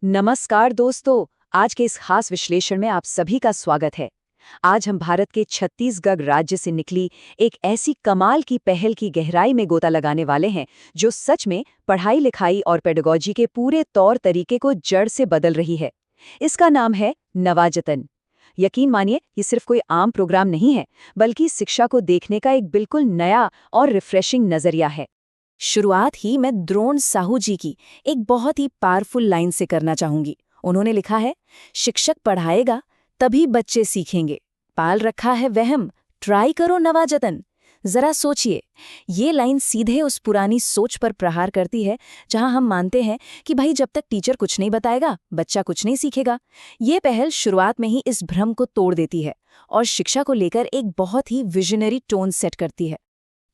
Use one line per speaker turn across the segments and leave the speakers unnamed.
नमस्कार दोस्तों, आज के इस खास विश्लेषण में आप सभी का स्वागत है। आज हम भारत के छत्तीसगढ़ राज्य से निकली एक ऐसी कमाल की पहल की गहराई में गोता लगाने वाले हैं, जो सच में पढ़ाई लिखाई और पेडागोजी के पूरे तौर तरीके को जड़ से बदल रही है। इसका नाम है नवाजतन। यकीन मानिए, ये सिर्फ कोई आम प्रोग्राम नहीं है, बल्कि शिक्षा को देखने का एक बिल्कुल नया और रिफ्रेशिंग नजरिया है।
शुरुआत ही मैं द्रोण साहू जी की एक बहुत ही पावरफुल लाइन से करना चाहूंगी। उन्होंने लिखा है, शिक्षक पढ़ाएगा तभी बच्चे सीखेंगे। पाल रखा है वहम, ट्राई करो नवाजतन। जरा सोचिए, ये लाइन सीधे उस पुरानी सोच पर प्रहार करती है जहां हम मानते हैं कि भाई जब तक टीचर कुछ नहीं बताएगा बच्चा कुछ नहीं सीखेगा। ये पहल शुरुआत में ही इस भ्रम को तोड़ देती है और शिक्षा को लेकर एक बहुत ही विजनरी टोन सेट करती है।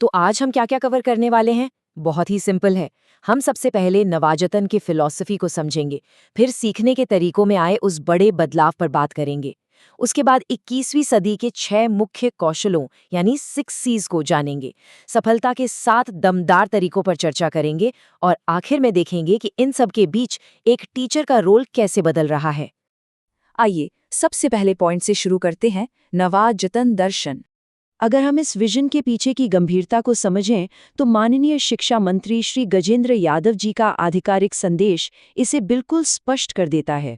तो आज हम क्या क्या कवर करने वाले हैं? बहुत ही सिंपल है। हम सबसे पहले नवाजतन की फिलॉसफी को समझेंगे, फिर सीखने के तरीकों में आए उस बड़े बदलाव पर बात करेंगे। उसके बाद 21वीं सदी के 6 मुख्य कौशलों यानी 6 C's को जानेंगे, सफलता के 7 दमदार तरीकों पर चर्चा करेंगे और आखिर में देखेंगे कि इन सब के बीच एक टीचर का रोल कैसे बदल रहा है। आइए सबसे पहले पॉइंट से शुरू करते हैं, नवाजतन दर्शन। अगर हम इस विजन के पीछे की गंभीरता को समझें तो माननीय शिक्षा मंत्री श्री गजेंद्र यादव जी का आधिकारिक संदेश इसे बिल्कुल स्पष्ट कर देता है।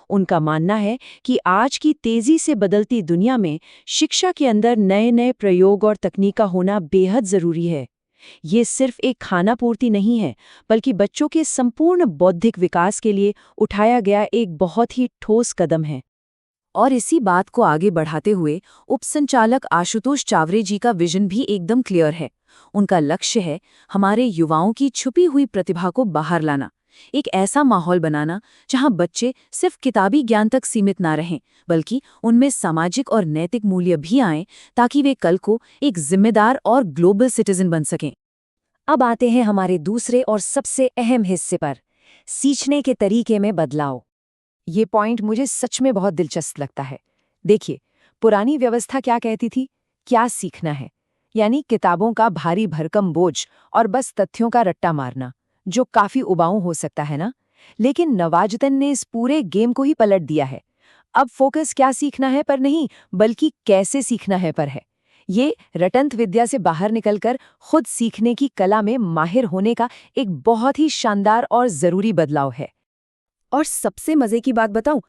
उनका मानना है कि आज की तेजी से बदलती दुनिया में शिक्षा के अंदर नए नए प्रयोग और तकनीका होना बेहद जरूरी है। ये सिर्फ एक खानापूर्ति नहीं है, बल्कि बच्चों के संपूर्ण बौद्धिक विकास के लिए उठाया गया एक बहुत ही ठोस कदम है। और इसी बात को आगे बढ़ाते हुए उपसंचालक आशुतोष चावरे जी का विजन भी एकदम क्लियर है। उनका लक्ष्य है हमारे युवाओं की छुपी हुई प्रतिभा को बाहर लाना, एक ऐसा माहौल बनाना जहां बच्चे सिर्फ किताबी ज्ञान तक सीमित ना रहें, बल्कि उनमें सामाजिक और नैतिक मूल्य भी आएं, ताकि वे कल को एक जिम्मेदार और ग्लोबल सिटीजन बन सकें। अब आते हैं हमारे दूसरे और सबसे अहम हिस्से पर, सीखने के तरीके में बदलाव। ये पॉइंट मुझे सच में बहुत दिलचस्प लगता है। देखिए, पुरानी व्यवस्था क्या कहती थी? क्या सीखना है, यानी किताबों का भारी भरकम बोझ और बस तथ्यों का रट्टा मारना, जो काफी उबाऊ हो सकता है ना। लेकिन नवाजतन ने इस पूरे गेम को ही पलट दिया है। अब फोकस क्या सीखना है पर नहीं, बल्कि कैसे सीखना है पर है। ये रटंत विद्या से बाहर निकलकर खुद सीखने की कला में माहिर होने का एक बहुत ही शानदार और जरूरी बदलाव है।
और सबसे मजे की बात बताऊं,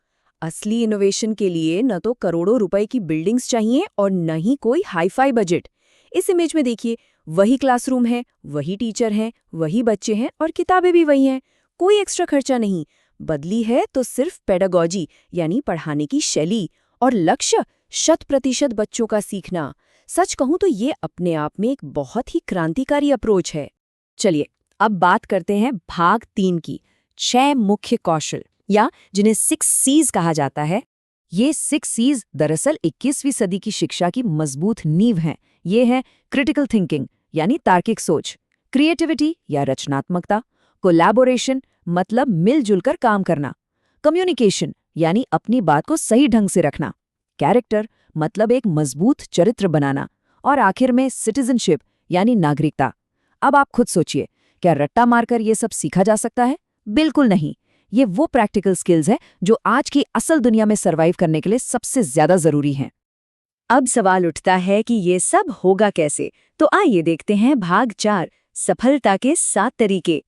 असली इनोवेशन के लिए न तो करोड़ों रुपए की बिल्डिंग्स चाहिए और न ही कोई हाई-फाई बजट। इस इमेज में देखिए, वही क्लासरूम है, वही टीचर हैं, वही बच्चे हैं और किताबें भी वही हैं। कोई एक्स्ट्रा खर्चा नहीं। बदली है तो सिर्फ पेडागोजी यानी पढ़ाने की शैली, और लक्ष्य 100% बच्चों का सीखना। सच कहूं तो ये अपने आप में एक बहुत ही क्रांतिकारी अप्रोच है। चलिए अब बात करते हैं भाग 3 की, 6 मुख्य कौशल, या जिन्हें 6 C's कहा जाता है। ये 6 C's दरअसल 21वीं सदी की शिक्षा की मजबूत नींव हैं। ये हैं क्रिटिकल थिंकिंग यानी तार्किक सोच, क्रिएटिविटी या रचनात्मकता, कोलैबोरेशन मतलब मिलजुल कर काम करना, कम्युनिकेशन यानी अपनी बात को सही ढंग से रखना, कैरेक्टर मतलब एक मजबूत चरित्र बनाना, और आखिर में सिटीजनशिप यानी नागरिकता। अब आप खुद सोचिए, क्या रट्टा मारकर ये सब सीखा जा सकता है? बिल्कुल नहीं। ये वो प्रैक्टिकल स्किल्स हैं जो आज की असल दुनिया में सर्वाइव करने के लिए सबसे ज्यादा जरूरी हैं। अब सवाल उठता है कि ये सब होगा कैसे? तो आइए देखते हैं भाग 4, सफलता के 7 तरीके।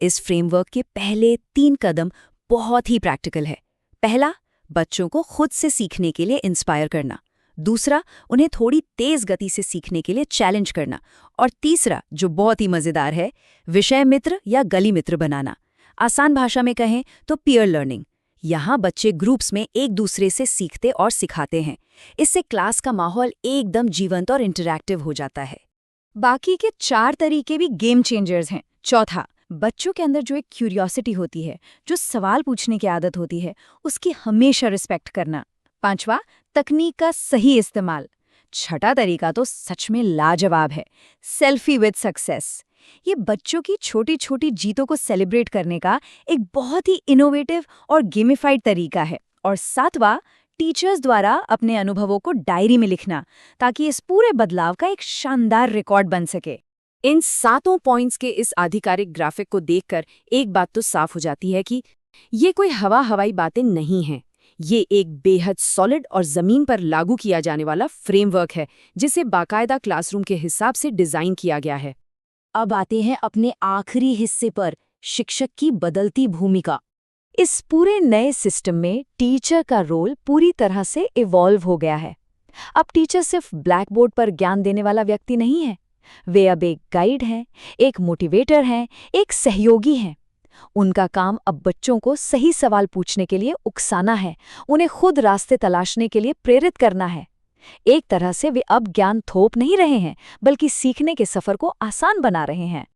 इस फ्रेमवर्क के पहले 3 कदम बहुत ही प्रैक्टिकल है। पहला, बच्चों को खुद से सीखने के लिए इंस्पायर करना। दूसरा, उन्हें थोड़ी तेज गति से सीखने के लिए चैलेंज करना। और तीसरा, जो बहुत ही मजेदार है, विषय मित्र या गली मित्र बनाना। आसान भाषा में कहें तो पीयर लर्निंग। यहाँ बच्चे ग्रुप्स में एक दूसरे से सीखते और सिखाते हैं। इससे क्लास का माहौल एकदम जीवंत और इंटरैक्टिव हो जाता है। बाकी के 4 तरीके भी गेम चेंजर्स हैं। चौथा, बच्चों के अंदर जो एक क्यूरियोसिटी होती है, जो सवाल पूछने की आदत होती है, उसकी हमेशा रिस्पेक्ट करना। पांचवा, तकनीक का सही इस्तेमाल। छठा तरीका तो सच में लाजवाब है, सेल्फी विद सक्सेस। ये बच्चों की छोटी छोटी जीतों को सेलिब्रेट करने का एक बहुत ही इनोवेटिव और गेमिफाइड तरीका है। और सातवां, टीचर्स द्वारा अपने अनुभवों को डायरी में लिखना, ताकि इस पूरे बदलाव का एक शानदार रिकॉर्ड बन सके। इन 7 पॉइंट्स के इस आधिकारिक ग्राफिक को देखकर एक बात तो साफ हो जाती है कि ये कोई हवाई बातें नहीं हैं। ये एक बेहद सॉलिड और जमीन पर लागू किया जाने वाला फ्रेमवर्क है, जिसे बाकायदा क्लासरूम के हिसाब से डिजाइन किया गया है।
अब आते हैं अपने आखिरी हिस्से पर, शिक्षक की बदलती भूमिका। इस पूरे नए सिस्टम में टीचर का रोल पूरी तरह से इवॉल्व हो गया है। अब टीचर सिर्फ ब्लैक बोर्ड पर ज्ञान देने वाला व्यक्ति नहीं है, वे अब एक गाइड हैं, एक मोटिवेटर हैं, एक सहयोगी हैं। उनका काम अब बच्चों को सही सवाल पूछने के लिए उकसाना है, उन्हें खुद रास्ते तलाशने के लिए प्रेरित करना है। एक तरह से वे अब ज्ञान थोप नहीं रहे हैं, बल्कि सीखने के सफर को आसान बना रहे हैं।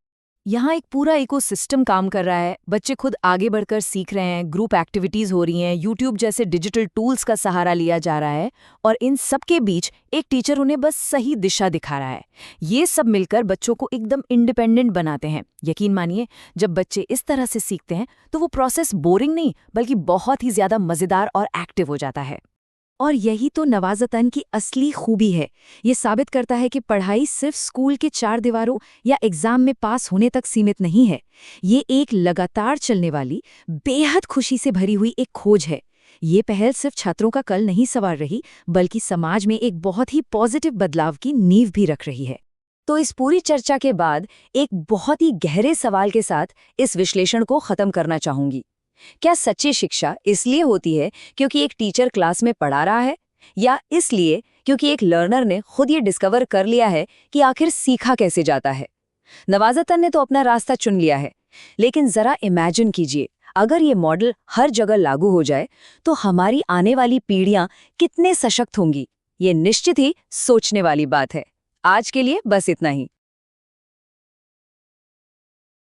यहाँ एक पूरा इकोसिस्टम काम कर रहा है। बच्चे खुद आगे बढ़कर सीख रहे हैं, ग्रुप एक्टिविटीज हो रही हैं, यूट्यूब जैसे डिजिटल टूल्स का सहारा लिया जा रहा है, और इन सब के बीच एक टीचर उन्हें बस सही दिशा दिखा रहा है। ये सब मिलकर बच्चों को एकदम इंडिपेंडेंट बनाते हैं। यकीन मानिए, जब बच्चे इस तरह से सीखते हैं तो वो प्रोसेस बोरिंग नहीं, बल्कि बहुत ही ज्यादा मजेदार और एक्टिव हो जाता है। और यही तो नवाज़तन की असली खूबी है। ये साबित करता है कि पढ़ाई सिर्फ स्कूल के 4 दीवारों या एग्जाम में पास होने तक सीमित नहीं है। ये एक लगातार चलने वाली, बेहद खुशी से भरी हुई एक खोज है। ये पहल सिर्फ छात्रों का कल नहीं संवार रही, बल्कि समाज में एक बहुत ही पॉजिटिव बदलाव की नींव भी रख रही है। तो इस पूरी चर्चा के बाद एक बहुत ही गहरे सवाल के साथ इस विश्लेषण को खत्म करना चाहूंगी। क्या सच्ची शिक्षा इसलिए होती है क्योंकि एक टीचर क्लास में पढ़ा रहा है, या इसलिए क्योंकि एक लर्नर ने खुद ये डिस्कवर कर लिया है कि आखिर सीखा कैसे जाता है? नवाज़तन ने तो अपना रास्ता चुन लिया है, लेकिन जरा इमेजिन कीजिए, अगर ये मॉडल हर जगह लागू हो जाए तो हमारी आने वाली पीढ़ियां कितने सशक्त होंगी। ये निश्चित ही सोचने वाली बात है। आज के लिए बस इतना ही।